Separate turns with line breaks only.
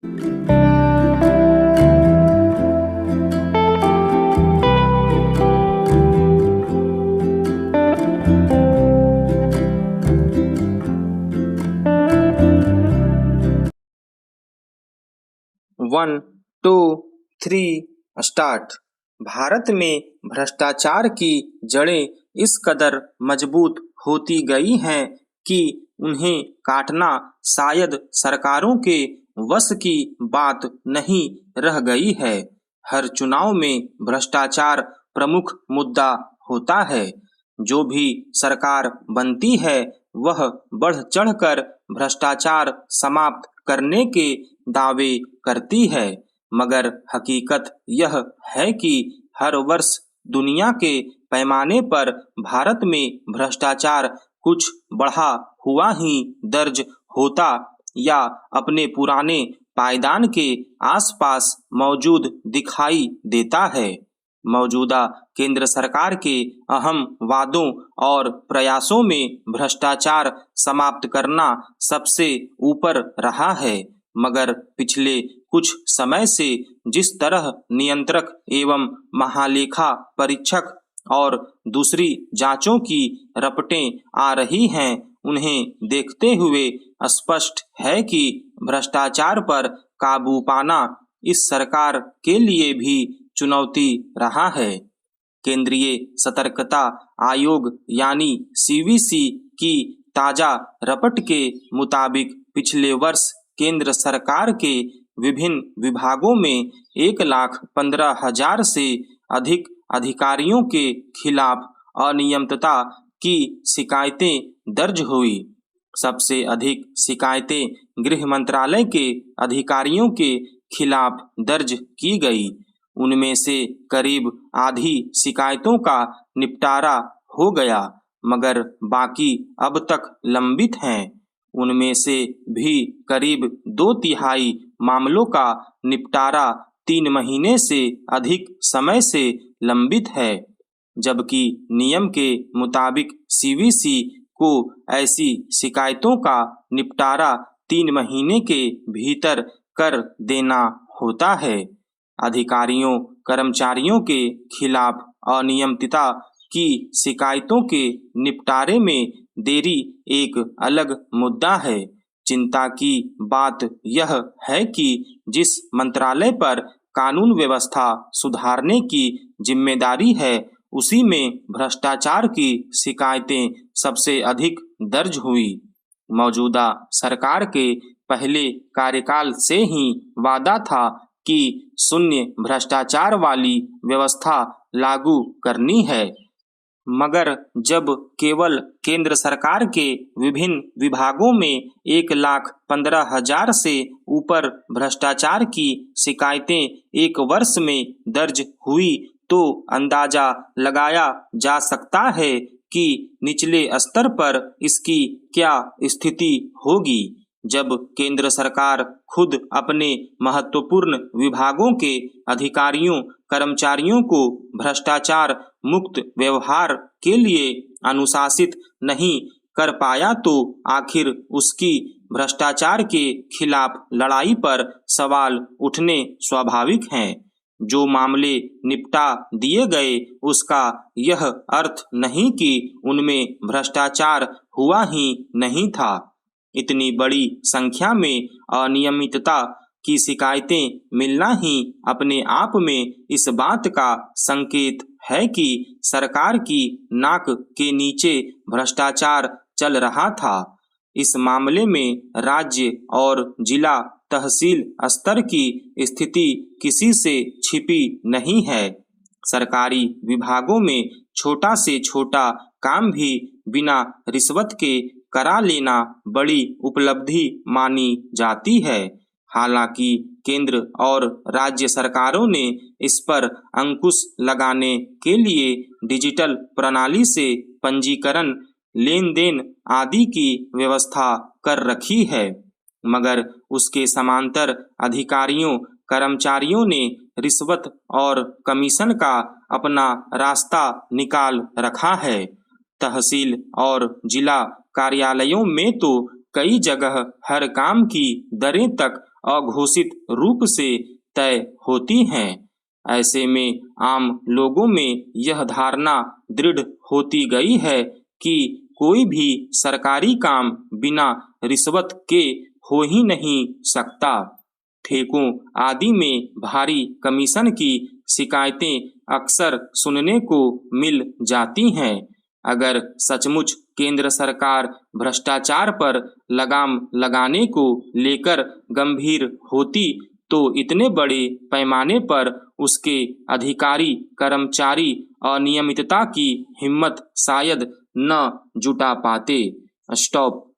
1, 2, 3 start. Bharat में भ्रष्टाचार की जड़ें इस कदर मजबूत होती गई हैं कि उन्हें काटना शायद सरकारों के वश की बात नहीं रह गई है। हर चुनाव में भ्रष्टाचार प्रमुख मुद्दा होता है। जो भी सरकार बनती है वह बढ़ चढ़कर भ्रष्टाचार समाप्त करने के दावे करती है, मगर हकीकत यह है कि हर वर्ष दुनिया के पैमाने पर भारत में भ्रष्टाचार कुछ बढ़ा हुआ ही दर्ज होता या अपने पुराने पायदान के आसपास मौजूद दिखाई देता है। मौजूदा केंद्र सरकार के अहम वादों और प्रयासों में भ्रष्टाचार समाप्त करना सबसे ऊपर रहा है, मगर पिछले कुछ समय से जिस तरह नियंत्रक एवं महालेखा परीक्षक और दूसरी जांचों की रपटें आ रही हैं, उन्हें देखते हुए स्पष्ट है कि भ्रष्टाचार पर काबू पाना इस सरकार के लिए भी चुनौती रहा है। केंद्रीय सतर्कता आयोग यानी सीवीसी की ताजा रपट के मुताबिक पिछले वर्ष केंद्र सरकार के विभिन्न विभागों में 1,15,000 से अधिक अधिकारियों के खिलाफ अनियमितता की शिकायतें दर्ज हुई। सबसे अधिक शिकायतें गृह मंत्रालय के अधिकारियों के खिलाफ दर्ज की गई। उनमें से करीब आधी शिकायतों का निपटारा हो गया, मगर बाकी अब तक लंबित हैं। उनमें से भी करीब 2/3 मामलों का निपटारा 3 महीने से अधिक समय से लंबित है, जबकि नियम के मुताबिक सीवीसी को ऐसी शिकायतों का निपटारा 3 महीने के भीतर कर देना होता है। अधिकारियों कर्मचारियों के खिलाफ अनियमितता की शिकायतों के निपटारे में देरी एक अलग मुद्दा है। चिंता की बात यह है कि जिस मंत्रालय पर कानून व्यवस्था सुधारने की जिम्मेदारी है, उसी में भ्रष्टाचार की शिकायतें सबसे अधिक दर्ज हुई। मौजूदा सरकार के पहले कार्यकाल से ही वादा था कि शून्य भ्रष्टाचार वाली व्यवस्था लागू करनी है, मगर जब केवल केंद्र सरकार के विभिन्न विभागों में 1,15,000 से ऊपर भ्रष्टाचार की शिकायतें एक वर्ष में दर्ज हुई, तो अंदाजा लगाया जा सकता है कि निचले स्तर पर इसकी क्या स्थिति होगी। जब केंद्र सरकार खुद अपने महत्वपूर्ण विभागों के अधिकारियों कर्मचारियों को भ्रष्टाचार मुक्त व्यवहार के लिए अनुशासित नहीं कर पाया, तो आखिर उसकी भ्रष्टाचार के खिलाफ लड़ाई पर सवाल उठने स्वाभाविक हैं। जो मामले निपटा दिए गए, उसका यह अर्थ नहीं कि उनमें भ्रष्टाचार हुआ ही नहीं था। इतनी बड़ी संख्या में अनियमितता की शिकायतें मिलना ही अपने आप में इस बात का संकेत है कि सरकार की नाक के नीचे भ्रष्टाचार चल रहा था। इस मामले में राज्य और जिला तहसील स्तर की स्थिति किसी से छिपी नहीं है। सरकारी विभागों में छोटा से छोटा काम भी बिना रिश्वत के करा लेना बड़ी उपलब्धि मानी जाती है। हालांकि केंद्र और राज्य सरकारों ने इस पर अंकुश लगाने के लिए डिजिटल प्रणाली से पंजीकरण, लेन देन आदि की व्यवस्था कर रखी है, मगर उसके समांतर अधिकारियों कर्मचारियों ने रिश्वत और कमीशन का अपना रास्ता निकाल रखा है। तहसील और जिला कार्यालयों में तो कई जगह हर काम की दरें तक अघोषित रूप से तय होती हैं। ऐसे में आम लोगों में यह धारणा दृढ़ होती गई है कि कोई भी सरकारी काम बिना रिश्वत के हो ही नहीं सकता। ठेकों आदि में भारी कमीशन की शिकायतें अक्सर सुनने को मिल जाती हैं। अगर सचमुच केंद्र सरकार भ्रष्टाचार पर लगाम लगाने को लेकर गंभीर होती तो इतने बड़े पैमाने पर उसके अधिकारी कर्मचारी अनियमितता की हिम्मत शायद न जुटा पाते। स्टॉप।